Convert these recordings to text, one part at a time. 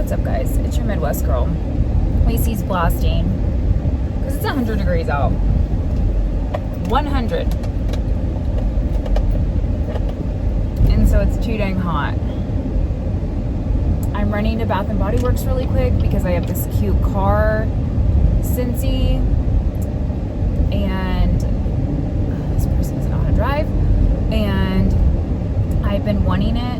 What's up, guys? It's your Midwest girl. Lacey's blasting because it's 100 degrees out. 100. And so it's too dang hot. I'm running to Bath and Body Works really quick because I have this cute car, Cincy, and this person doesn't know how to drive, and I've been wanting it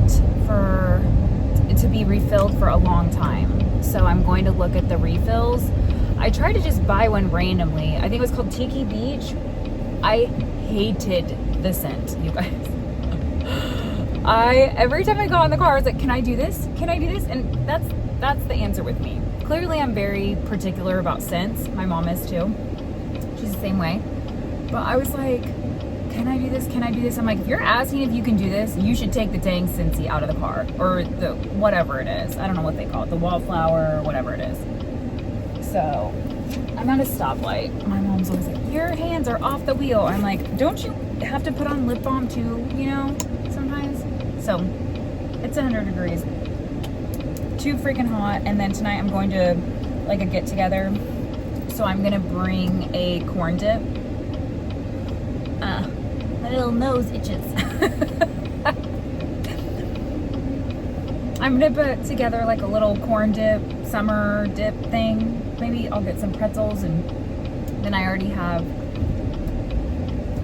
to be refilled for a long time. So I'm going to look at the refills. I tried to just buy one randomly. I think it was called Tiki Beach. I hated the scent, you guys. Every time I got in the car, I was like, can I do this? Can I do this? And that's the answer with me. Clearly, I'm very particular about scents. My mom is too. She's the same way. But I was like, can I do this? Can I do this? I'm like, if you're asking if you can do this, you should take the dang Cincy out of the car. Or the whatever it is. I don't know what they call it. The wallflower or whatever it is. So, I'm at a stoplight. My mom's always like, your hands are off the wheel. I'm like, don't you have to put on lip balm too, you know, sometimes? So, it's 100 degrees. Too freaking hot. And then tonight I'm going to like a get together. So I'm gonna bring a corn dip. My little nose itches. I'm gonna put together like a little corn dip, summer dip thing. Maybe I'll get some pretzels, and then I already have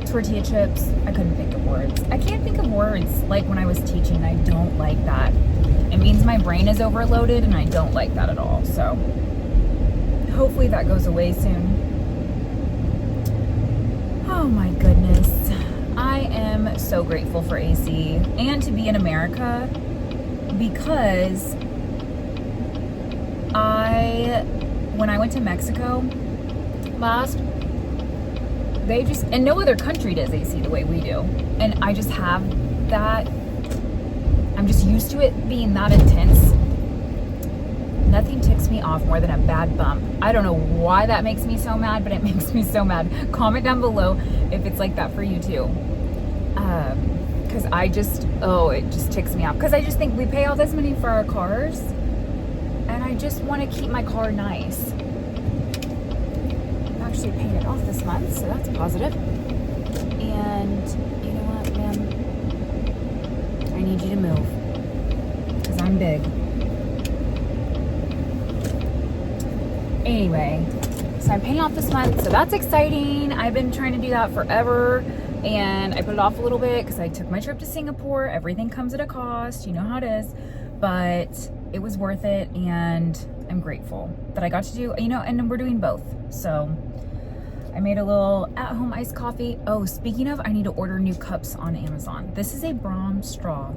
tortilla chips. I couldn't think of words. I can't think of words like when I was teaching. I don't like that. It means my brain is overloaded, and I don't like that at all. So hopefully that goes away soon. Oh my goodness. I am so grateful for AC and to be in America, because when I went to Mexico last, they just, and no other country does AC the way we do. And I just have that, I'm just used to it being that intense. Nothing ticks me off more than a bad bump. I don't know why that makes me so mad, but it makes me so mad. Comment down below if it's like that for you too. Because it just ticks me off. Because I just think we pay all this money for our cars, and I just want to keep my car nice. I'm actually paying it off this month, so that's positive. And you know what, ma'am? I need you to move, because I'm big. Anyway, so I'm paying off this month, so that's exciting. I've been trying to do that forever, and I put it off a little bit because I took my trip to Singapore. Everything comes at a cost, you know how it is, but it was worth it, and I'm grateful that I got to do, you know, and we're doing both. So I made a little at-home iced coffee. Oh, speaking of, I need to order new cups on Amazon. This is a Brahms straw.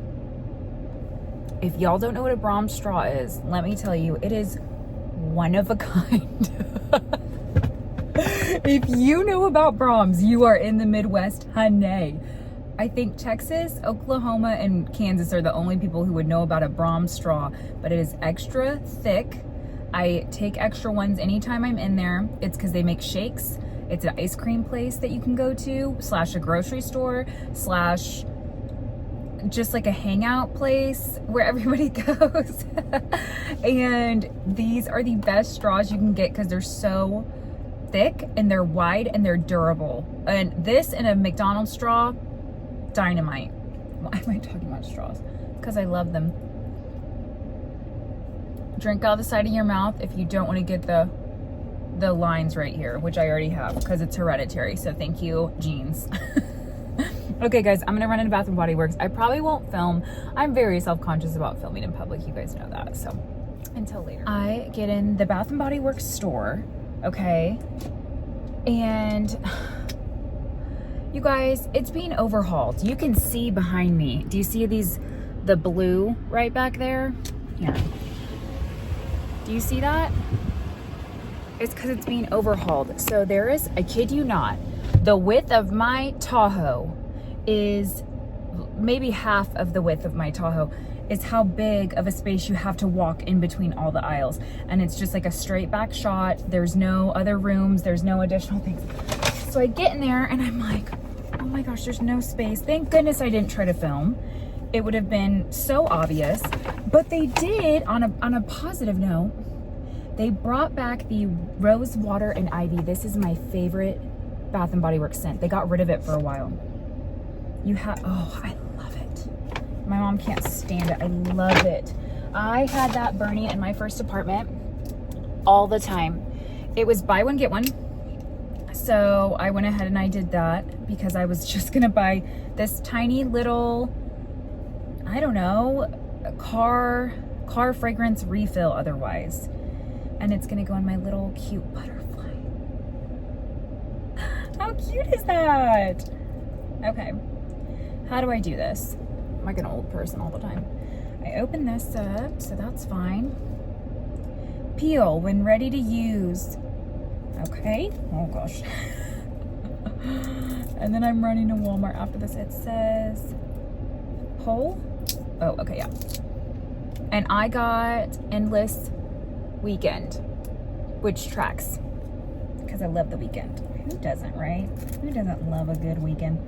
If y'all don't know what a Brahms straw is, let me tell you, it is one of a kind. If you know about Brahms, you are in the Midwest, honey. I think Texas, Oklahoma, and Kansas are the only people who would know about a Brahms straw, but it is extra thick. I take extra ones anytime I'm in there. It's because they make shakes. It's an ice cream place that you can go to, / a grocery store, / just like a hangout place where everybody goes. And these are the best straws you can get because they're so thick and they're wide and they're durable. And this and a McDonald's straw, dynamite. Why am I talking about straws? Because I love them. Drink out the side of your mouth if you don't want to get the lines right here, which I already have because it's hereditary. So thank you, genes. Okay, guys, I'm gonna run into Bath and Body Works. I probably won't film. I'm very self-conscious about filming in public. You guys know that. So until later. I get in the Bath and Body Works store, okay? And you guys, it's being overhauled. You can see behind me. Do you see the blue right back there? Here. Do you see that? It's because it's being overhauled. So there is, I kid you not, the width of my Tahoe is maybe half of the width of my Tahoe. Is how big of a space you have to walk in between all the aisles. And it's just like a straight back shot. There's no other rooms. There's no additional things. So I get in there and I'm like, oh my gosh, there's no space. Thank goodness I didn't try to film. it would have been so obvious. But they did, on a positive note, they brought back the Rose Water and Ivy. This is my favorite Bath & Body Works scent. They got rid of it for a while. Oh, I love it. My mom can't stand it. I love it. I had that burning in my first apartment all the time. It was buy one, get one. So I went ahead and I did that because I was just gonna buy this tiny little, I don't know, car fragrance refill otherwise. And it's gonna go in my little cute butterfly. How cute is that? Okay, how do I do this? I'm like an old person all the time. I open this up, so that's fine. Peel when ready to use. Okay, oh gosh. And then I'm running to Walmart after this. It says Pole. Oh, okay, yeah. And I got Endless Weekend, which tracks because I love the weekend. Who doesn't, right? Who doesn't love a good weekend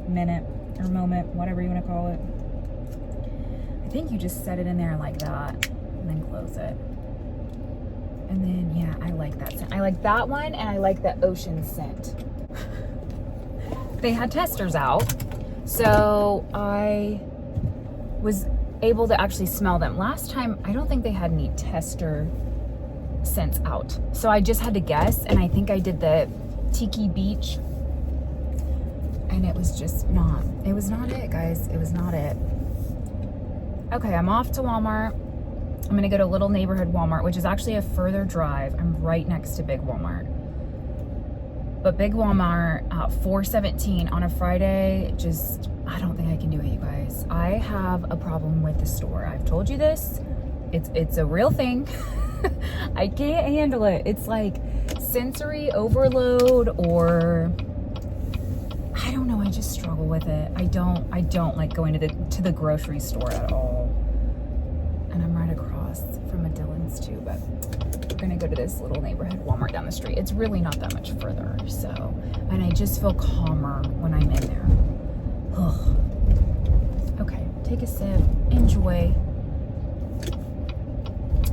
minute or moment, whatever you want to call it? I think you just set it in there like that and then close it. And then, yeah, I like that scent. I like that one, and I like the ocean scent. They had testers out, so I was able to actually smell them. Last time, I don't think they had any tester scents out. So I just had to guess, and I think I did the Tiki Beach, and it was just not, it was not it, guys. It was not it. Okay, I'm off to Walmart. I'm gonna go to Little Neighborhood Walmart, which is actually a further drive. I'm right next to Big Walmart. But Big Walmart at 4:17 on a Friday, just, I don't think I can do it, you guys. I have a problem with the store. I've told you this. It's a real thing. I can't handle it. It's like sensory overload, or I don't know, I just struggle with it. I don't like going to the grocery store at all. And I'm right across from a Dillon's too, but we're gonna go to this Little Neighborhood Walmart down the street. It's really not that much further, so, and I just feel calmer when I'm in there. Ugh. Okay, take a sip, enjoy.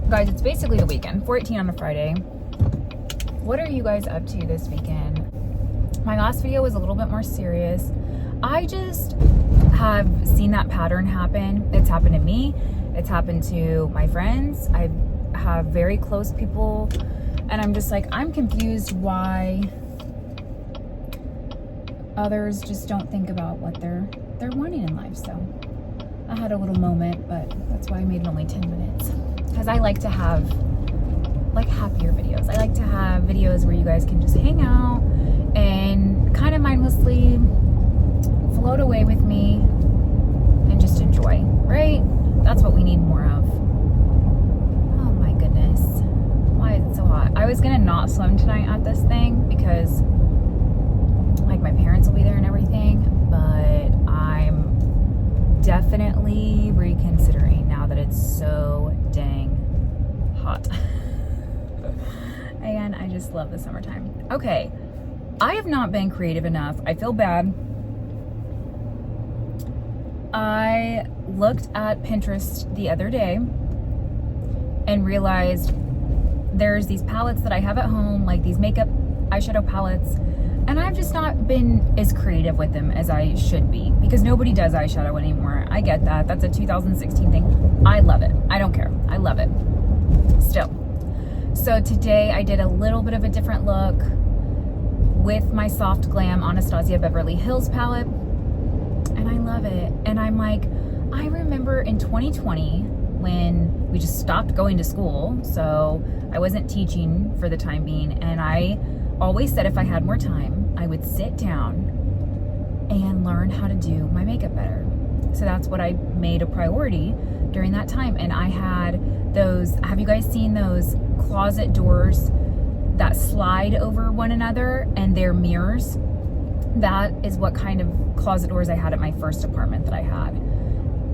Guys, it's basically the weekend, 4:18 on a Friday. What are you guys up to this weekend? My last video was a little bit more serious. I just have seen that pattern happen. It's happened to me. It's happened to my friends. I have very close people, and I'm just like, I'm confused why others just don't think about what they're wanting in life. So I had a little moment, but that's why I made it only 10 minutes. Because I like to have like happier videos. I like to have videos where you guys can just hang out and kind of mindlessly float away with me and just enjoy, right? That's what we need more of. Oh my goodness. Why is it so hot? I was gonna not swim tonight at this thing because like my parents will be there and everything, but I'm definitely reconsidering now that it's so dang hot. And I just love the summertime. Okay, I have not been creative enough. I feel bad. I looked at Pinterest the other day and realized there's these palettes that I have at home, like these makeup eyeshadow palettes, and I've just not been as creative with them as I should be because nobody does eyeshadow anymore. I get that. That's a 2016 thing. I love it. I don't care. I love it. Still. So today I did a little bit of a different look with my Soft Glam Anastasia Beverly Hills palette, and I love it. And I'm like, I remember in 2020 when we just stopped going to school, so I wasn't teaching for the time being, and I always said if I had more time, I would sit down and learn how to do my makeup better. So that's what I made a priority during that time. And I had those, have you guys seen those closet doors that slide over one another and they're mirrors? That is what kind of closet doors I had at my first apartment that I had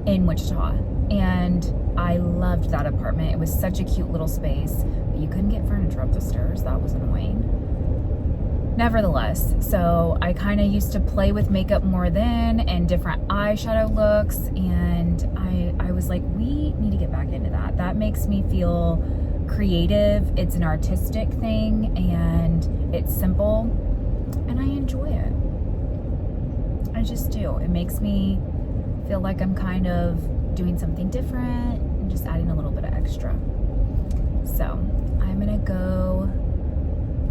in Wichita. And I loved that apartment. It was such a cute little space, but you couldn't get furniture up the stairs. That was annoying. Nevertheless, so I kind of used to play with makeup more then and different eyeshadow looks, and was like, we need to get back into that. That makes me feel creative. It's an artistic thing and it's simple and I enjoy it. I just do. It makes me feel like I'm kind of doing something different and just adding a little bit of extra. So I'm gonna go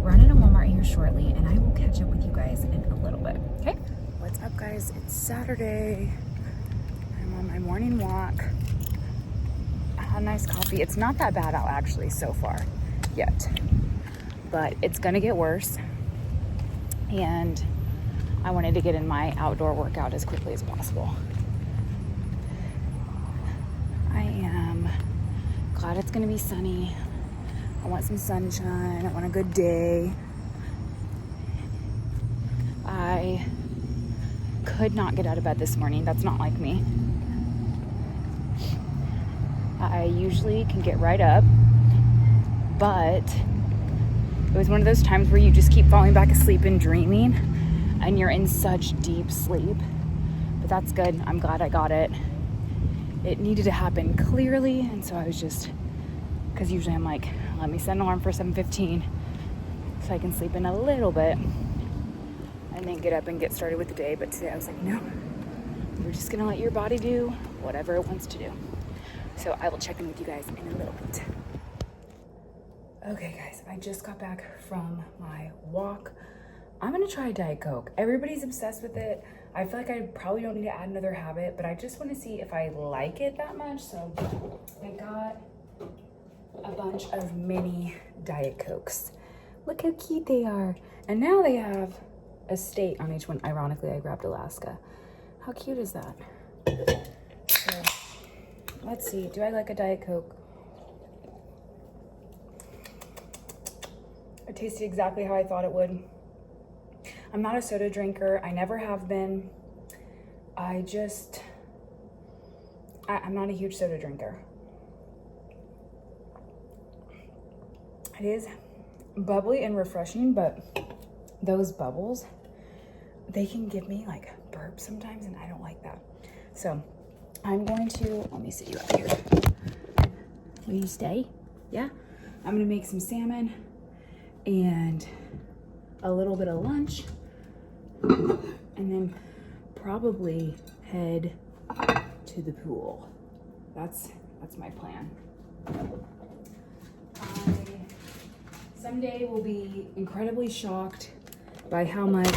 run into Walmart here shortly and I will catch up with you guys in a little bit. Okay? What's up, guys? It's Saturday. I'm on my morning walk. I had a nice coffee. It's not that bad out actually so far yet, but it's gonna get worse. And I wanted to get in my outdoor workout as quickly as possible. I am glad it's gonna be sunny. I want some sunshine. I want a good day. I could not get out of bed this morning. That's not like me. I usually can get right up, but it was one of those times where you just keep falling back asleep and dreaming and you're in such deep sleep. But that's good. I'm glad I got it. It needed to happen clearly, and so I was just, because usually I'm like, let me set an alarm for 7:15 so I can sleep in a little bit and then get up and get started with the day. But today I was like, no, we're just gonna let your body do whatever it wants to do. So I will check in with you guys in a little bit. Okay guys, I just got back from my walk. I'm gonna try a Diet Coke. Everybody's obsessed with it. I feel like I probably don't need to add another habit, but I just wanna see if I like it that much. So I got a bunch of mini Diet Cokes. Look how cute they are. And now they have a state on each one. Ironically, I grabbed Alaska. How cute is that? So, let's see, do I like a Diet Coke? It tasted exactly how I thought it would. I'm not a soda drinker. I never have been. I'm not a huge soda drinker. It is bubbly and refreshing, but those bubbles, they can give me like burps sometimes, and I don't like that. So I'm going to, let me sit you up here. Will you stay? Yeah? I'm gonna make some salmon and a little bit of lunch, and then probably head to the pool. That's my plan. Someday will be incredibly shocked by how much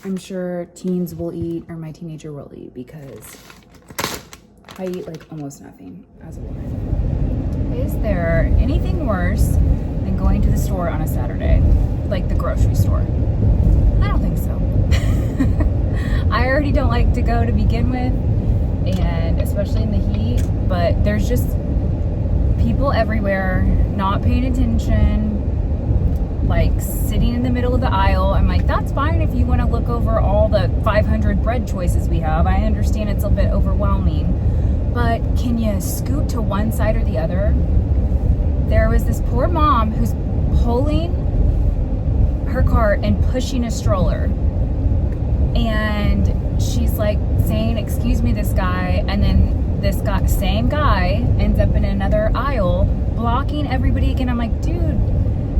I'm sure teens will eat, or my teenager will eat, because I eat like almost nothing as a woman. Is there anything worse than going to the store on a Saturday? Like the grocery store? I don't think so. I already don't like to go to begin with, and especially in the heat, but there's just people everywhere not paying attention, like sitting in the middle of the aisle. I'm like, that's fine if you want to look over all the 500 bread choices we have. I understand it's a bit overwhelming, but can you scoot to one side or the other? There was this poor mom who's pulling her cart and pushing a stroller, and she's like saying, excuse me, this guy, and then this same guy ends up in another aisle blocking everybody again. I'm like, dude,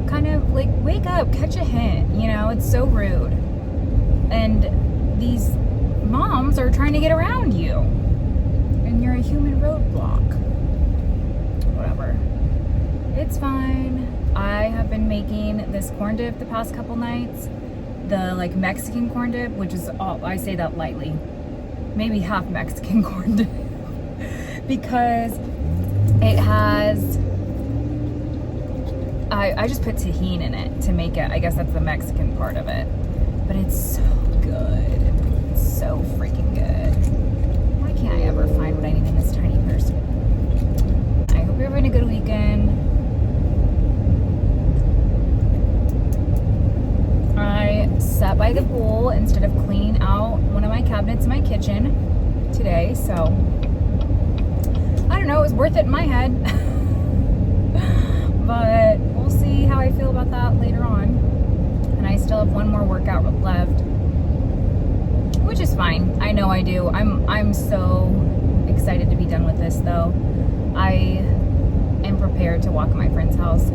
kind of like wake up, catch a hint, you know? It's so rude. And these moms are trying to get around you, and you're a human roadblock. Whatever, it's fine. I have been making this corn dip the past couple nights, the like Mexican corn dip, which is all, I say that lightly, maybe half Mexican corn dip, because it has, I just put tahini in it to make it, I guess that's the Mexican part of it, but it's so good. It's so freaking good. Why can't I ever find what I need in this tiny purse? I hope you're having a good weekend. I sat by the pool instead of cleaning out one of my cabinets in my kitchen today, so I don't know, it was worth it in my head. But we'll see how I feel about that later on. And I still have one more workout left, which is fine. I know I do. I'm so excited to be done with this though. I am prepared to walk in my friend's house.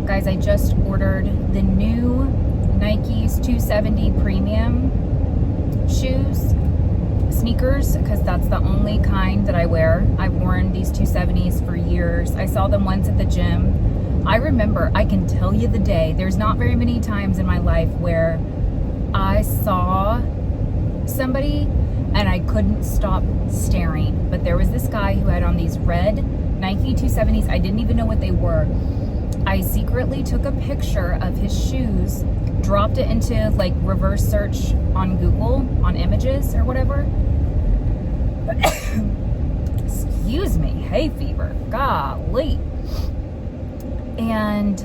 Guys, I just ordered the new Nike's 270 Premium shoes, sneakers, because that's the only kind that I wear. I've worn these 270s for years. I saw them once at the gym. I remember, I can tell you the day, there's not very many times in my life where I saw somebody and I couldn't stop staring. But there was this guy who had on these red Nike 270s. I didn't even know what they were. I secretly took a picture of his shoes, dropped it into like reverse search on Google, on images or whatever. Excuse me, hay fever, golly. And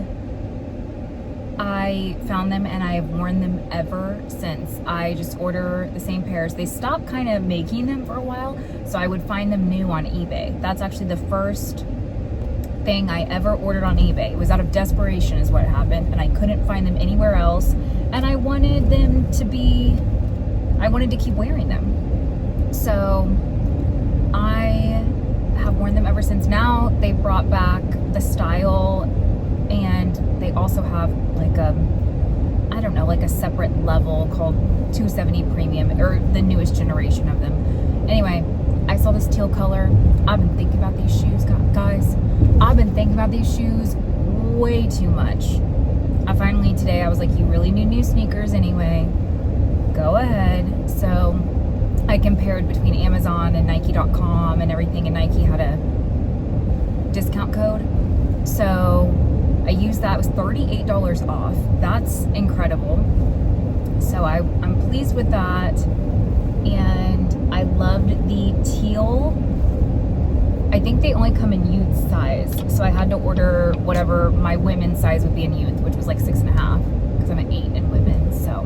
I found them and I have worn them ever since. I just order the same pairs. They stopped kind of making them for a while, so I would find them new on eBay. That's actually the first thing I ever ordered on eBay. It was out of desperation is what happened, and I couldn't find them anywhere else, and I wanted to keep wearing them. So I have worn them ever since. Now they brought back the style, and they also have like a, I don't know, like a separate level called 270 Premium, or the newest generation of them. Anyway, I saw this teal color. I've been thinking about these shoes, guys. I've been thinking about these shoes way too much. Today I was like, you really need new sneakers anyway. Go ahead. So I compared between Amazon and Nike.com and everything, and Nike had a discount code. So I used that. It was $38 off. That's incredible. So I'm pleased with that. And I loved the teal. I think they only come in youth size, so I had to order whatever my women's size would be in youth, which was like 6.5, because I'm an 8 in women. So,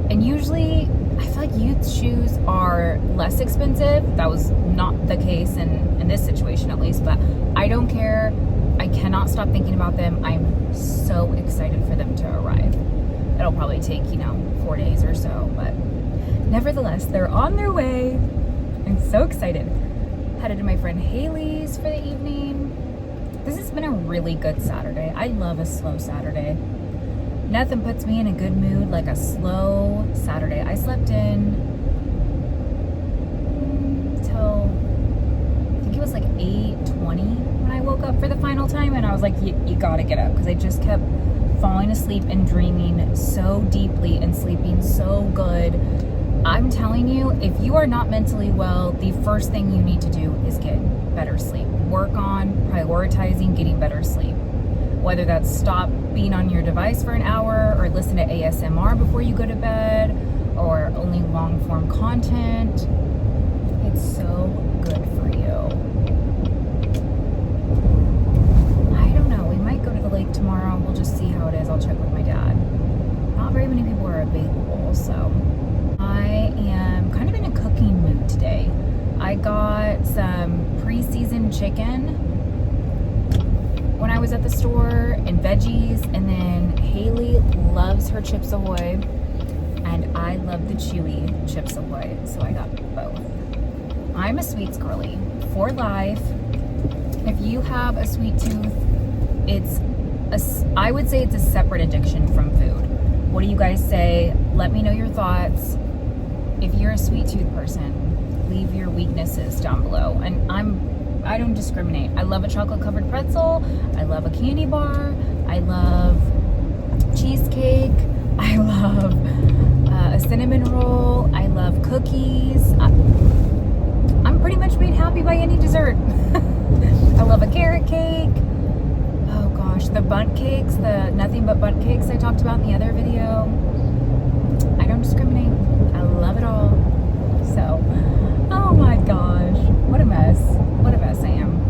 and usually I feel like youth shoes are less expensive. That was not the case in this situation, at least, but I don't care. I cannot stop thinking about them. I'm so excited for them to arrive. It'll probably take 4 days or so, but nevertheless, they're on their way. I'm so excited. Headed to my friend Haley's for the evening. This has been a really good Saturday. I love a slow Saturday. Nothing puts me in a good mood like a slow Saturday. I slept in till I think it was like 8:20 when I woke up for the final time, and I was like, you gotta get up, because I just kept falling asleep and dreaming so deeply and sleeping so good. I'm telling you, if you are not mentally well, the first thing you need to do is get better sleep. Work on prioritizing getting better sleep. Whether that's stop being on your device for an hour, or listen to ASMR before you go to bed, or only long form content. It's so good for you. I don't know, we might go to the lake tomorrow. We'll just see how it is. I'll check with my dad. Not very many people are available, so I am kind of in a cooking mood today. I got some pre-seasoned chicken when I was at the store, and veggies, and then Haley loves her Chips Ahoy, and I love the chewy Chips Ahoy, so I got both. I'm a sweets girly for life. If you have a sweet tooth, I would say it's a separate addiction from food. What do you guys say? Let me know your thoughts. If you're a sweet tooth person, leave your weaknesses down below. And I don't discriminate. I love a chocolate covered pretzel. I love a candy bar. I love cheesecake. I love a cinnamon roll. I love cookies. I'm pretty much made happy by any dessert. I love a carrot cake. Oh gosh, the bundt cakes, the nothing but bundt cakes I talked about in the other video. I don't discriminate. I love it all. So, oh my gosh, what a mess. What a mess I am.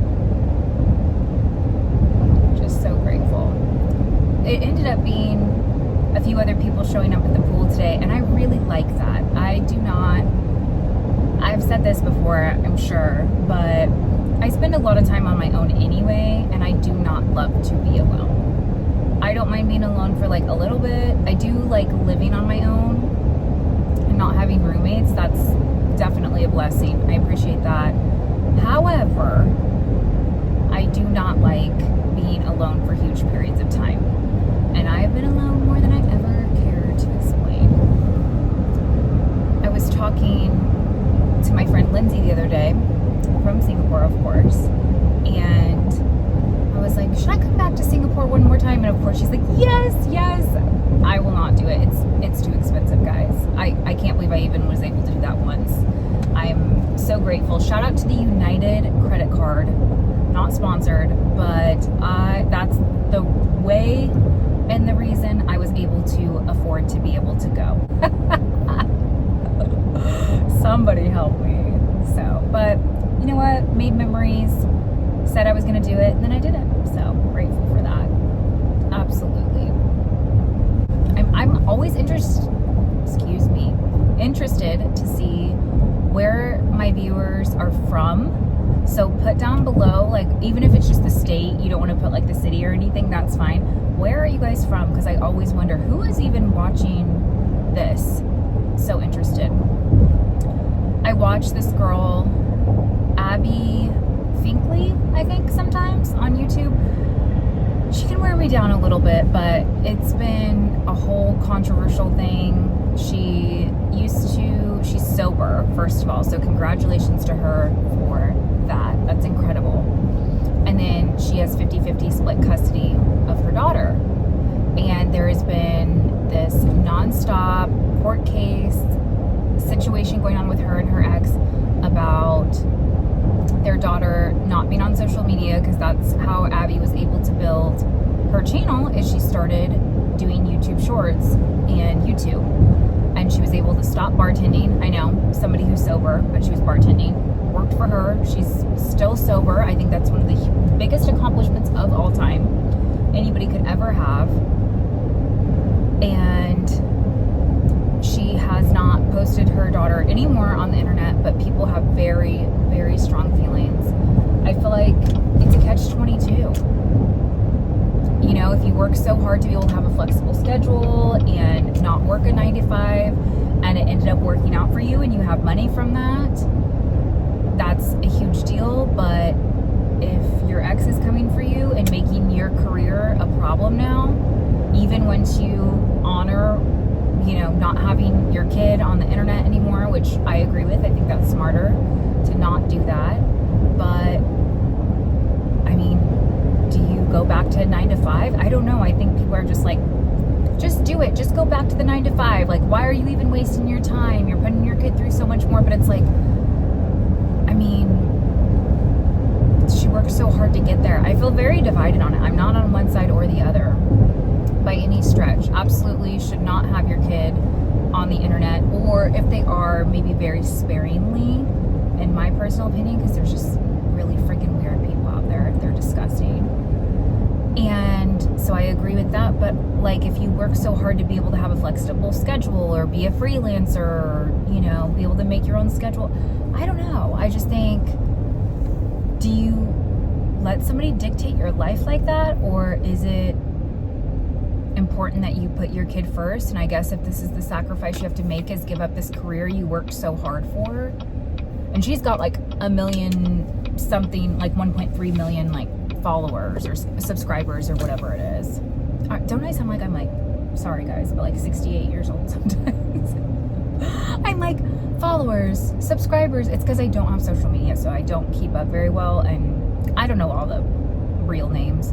Just so grateful. It ended up being a few other people showing up at the pool today, and I really like that. I've said this before, I'm sure, but I spend a lot of time on my own anyway, and I do not love to be alone. I don't mind being alone for like a little bit. I do like living on my own and not having roommates. That's definitely a blessing. I appreciate that. However, I do not like being alone for huge periods of time. And I have been alone more than I ever care to explain. I was talking to my friend Lindsay the other day, from Singapore, of course, and I was like, should I come back to Singapore one more time? And of course she's like, yes. I will not do it. It's too expensive, guys. I can't believe I even was able to do that once. I'm so grateful. Shout out to the United credit card. Not sponsored, but that's the way and the reason I was able to afford to be able to go. Somebody help me. So, but you know what? Made memories, said I was going to do it, and then I did it. So, grateful for that. Absolutely. I'm always interested to see where my viewers are from. So put down below, like, even if it's just the state, you don't want to put like the city or anything, that's fine. Where are you guys from? Because I always wonder who is even watching this. So interested. I watch this girl, Abby Finkley, I think, sometimes on YouTube. She can wear me down a little bit, but it's been a whole controversial thing. She's sober, first of all, so congratulations to her for that. That's incredible. And then she has 50-50 split custody of her daughter. And there has been this nonstop court case situation going on with her and her ex about their daughter not being on social media, because that's how Abby was able to build her channel, is she started doing YouTube shorts and YouTube. And she was able to stop bartending. I know, somebody who's sober, but she was bartending. Worked for her. She's still sober. I think that's one of the biggest accomplishments of all time anybody could ever have. And she has not posted her daughter anymore on the internet, but people have very, very strong feelings. I feel like it's a catch-22. You know, if you work so hard to be able to have a flexible schedule and not work a 9 to 5, and it ended up working out for you and you have money from that, that's a huge deal. But if your ex is coming for you and making your career a problem now, even once you honor, you know, not having your kid on the internet anymore, which I agree with, I think that's smarter to not do that. But I mean, do you go back to 9 to 5? I don't know. I think people are just like, just do it. Just go back to the 9 to 5. Like, why are you even wasting your time? You're putting your kid through so much more. But it's like, I mean, she worked so hard to get there. I feel very divided on it. I'm not on one side or the other by any stretch. Absolutely should not have your kid on the internet, or if they are, maybe very sparingly, in my personal opinion, because there's just really freaking weird people out there. They're disgusting. And so I agree with that. But like, if you work so hard to be able to have a flexible schedule or be a freelancer, or, you know, be able to make your own schedule, I don't know. I just think, do you let somebody dictate your life like that? Or is it important that you put your kid first? And I guess if this is the sacrifice you have to make, is give up this career you worked so hard for. And she's got like 1 million something, like 1.3 million like followers or subscribers or whatever it is. Don't I sound like I'm like, sorry guys, but like 68 years old sometimes. I'm like, followers, subscribers. It's because I don't have social media, so I don't keep up very well, and I don't know all the real names.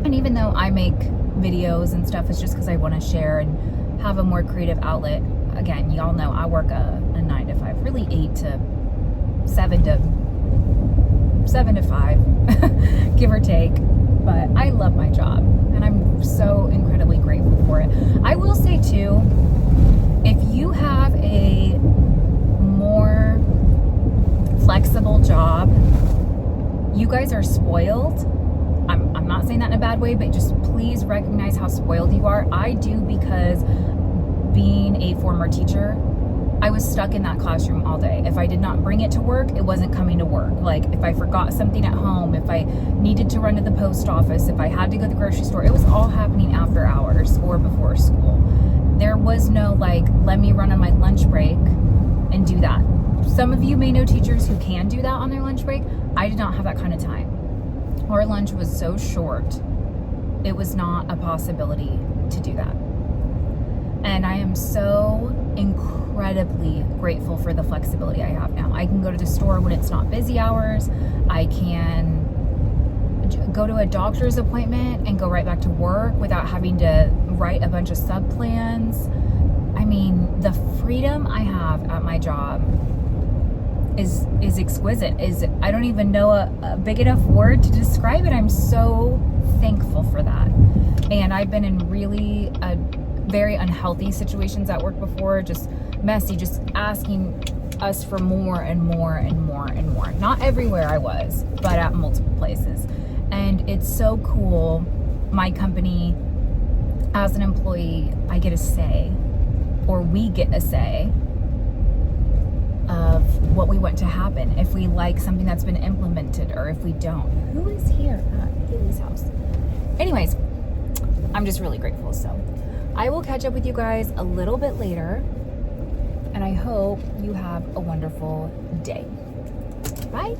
And even though I make videos and stuff, it's just because I want to share and have a more creative outlet. Again, y'all know I work a 9 to 5, really 8 to 7 to 5, give or take. But I love my job, and I'm so incredibly grateful for it. I will say too, if you have a more flexible job, you guys are spoiled. I'm not saying that in a bad way, but just please recognize how spoiled you are. I do, because being a former teacher, I was stuck in that classroom all day. If I did not bring it to work, it wasn't coming to work. Like, if I forgot something at home, if I needed to run to the post office, if I had to go to the grocery store, it was all happening after hours or before school. There was no like, let me run on my lunch break and do that. Some of you may know teachers who can do that on their lunch break. I did not have that kind of time. Our lunch was so short, it was not a possibility to do that. And I am so incredibly grateful for the flexibility I have now. I can go to the store when it's not busy hours. I can go to a doctor's appointment and go right back to work without having to write a bunch of sub plans. I mean, the freedom I have at my job is exquisite. I don't even know a big enough word to describe it. I'm so thankful for that. And I've been in really very unhealthy situations at work before, just messy, just asking us for more and more and more and more. Not everywhere I was, but at multiple places. And it's so cool. My company, as an employee, I get a say, or we get a say of what we want to happen, if we like something that's been implemented or if we don't. Who is here at Haley's house? Anyways, I'm just really grateful. So I will catch up with you guys a little bit later, and I hope you have a wonderful day. Bye.